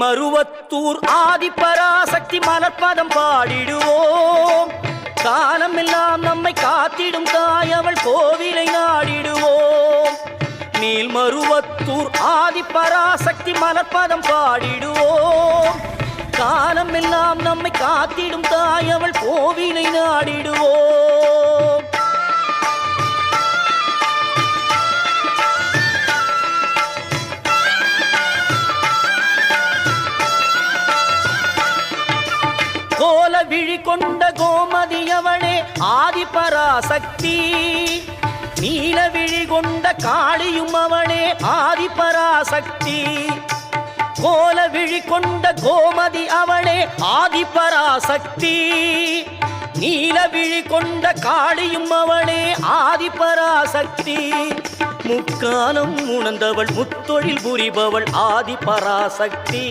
மேல்மருவத்தூர் ஆதிபராசக்தி மலர்பதம் பாடிடுவோம். காலமெல்லாம் நம்மை காத்திடும் தாயவள் கோவிலை நாடிடுவோம். மேல்மருவத்தூர் ஆதிபராசக்தி மலர்பதம் பாடிடுவோம். காலமெல்லாம் நம்மை காத்திடும் தாயவள் கோவிலை நாடிடுவோம். கோல விழி கொண்ட கோமதியவளே ஆதிபராசக்தி. நீல விழி கொண்ட காளியும் அவளே ஆதிபராசக்தி. கோல விழி கொண்ட கோமதி அவளே ஆதிபராசக்தி. நீல விழி கொண்ட காளியும் அவளே ஆதிபராசக்தி. முக்காலம் உணர்ந்தவள் முத்தொழில் புரிபவள் ஆதிபராசக்தி.